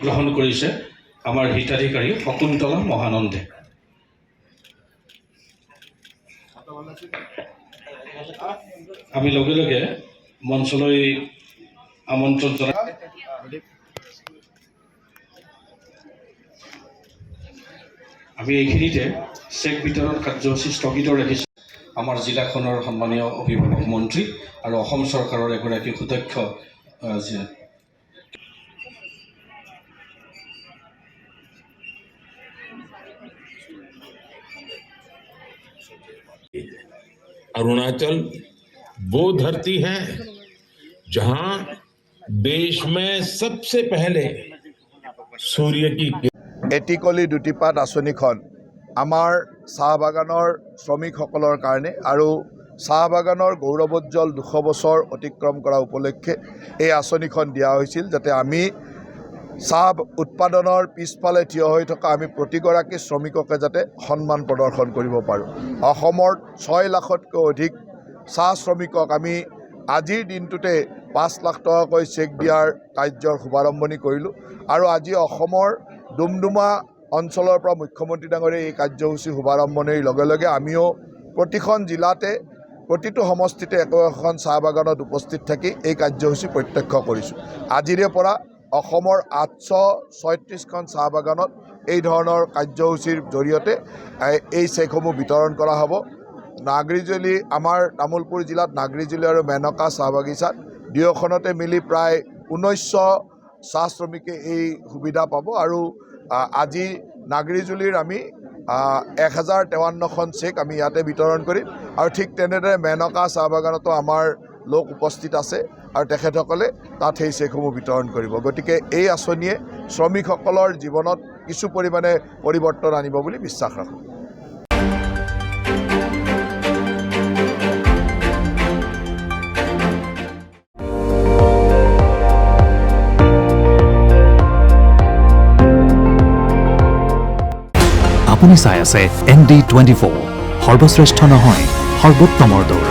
গ্ৰহণ কৰিছে আমাৰ হিতাধিকাৰী শকুন্তলা মহানন্দে। আমি লগে লগে মঞ্চলৈ আমন্ত্ৰণ জনাই আমি এইখিনিতে চেক বিতৰণ কাৰ্যসূচী স্থগিত ৰাখিছোঁ। আমাৰ জিলাখনৰ সন্মানীয় অভিভাৱক মন্ত্ৰী আৰু অসম চৰকাৰৰ এগৰাকী সুদক্ষ अरुणाचल वो धरती है जहां देश में सबसे पहले सूर्य की এটিকলি দুটিপাত আঁচনিখন আমাৰ চাহ বাগানৰ শ্ৰমিকসকলৰ কাৰণে আৰু চাহ বাগানৰ গৌৰৱোজ্জ্বল 200 বছৰ অতিক্ৰম কৰা উপলক্ষে এই আঁচনিখন দিয়া হৈছিল, যাতে আমি চাহ উৎপাদনৰ পিছফালে থিয় হৈ থকা আমি প্ৰতিগৰাকী শ্ৰমিককে যাতে সন্মান প্ৰদৰ্শন কৰিব পাৰোঁ। অসমৰ 6 লাখতকৈ অধিক চাহ শ্ৰমিকক আমি আজিৰ দিনটোতে 5 লাখ টকাকৈ চেক দিয়াৰ কাৰ্যৰ শুভাৰম্ভণি কৰিলোঁ আৰু আজি অসমৰ ডুমডুমা অঞ্চলৰ পৰা মুখ্যমন্ত্ৰী ডাঙৰীয়াই এই কাৰ্যসূচী শুভাৰম্ভণিৰ লগে লগে আমিও প্ৰতিখন জিলাতে প্ৰতিটো সমষ্টিতে একোখন চাহ বাগানত উপস্থিত থাকি এই কাৰ্যসূচী প্ৰত্যক্ষ কৰিছোঁ। আজিৰে পৰা অসমৰ 836খন চাহ বাগানত এই ধৰণৰ কাৰ্যসূচীৰ জৰিয়তে এই চেকসমূহ বিতৰণ কৰা হ'ব। নাগৰিজুলি আমাৰ তামুলপুৰ জিলাত নাগৰিজুলি আৰু মেনকা চাহ বাগিচাত দুয়োখনতে মিলি প্ৰায় 1900 চাহ শ্ৰমিকে এই সুবিধা পাব আৰু আজি নাগৰিজুলিৰ আমি 1053খন চেক আমি ইয়াতে বিতৰণ কৰিম আৰু ঠিক তেনেদৰে মেনকা চাহ বাগানতো আমাৰ লোক উপস্থিত আছে আৰু তেখেতসকলে তাত সেই চেকসমূহ বিতৰণ কৰিব। গতিকে এই আঁচনিয়ে শ্ৰমিকসকলৰ জীৱনত কিছু পৰিমাণে পৰিৱৰ্তন আনিব বুলি বিশ্বাস ৰাখোঁ। আপুনি চাই আছে ND24, সৰ্বশ্ৰেষ্ঠ নহয় সৰ্বোত্তমৰ দৌৰ।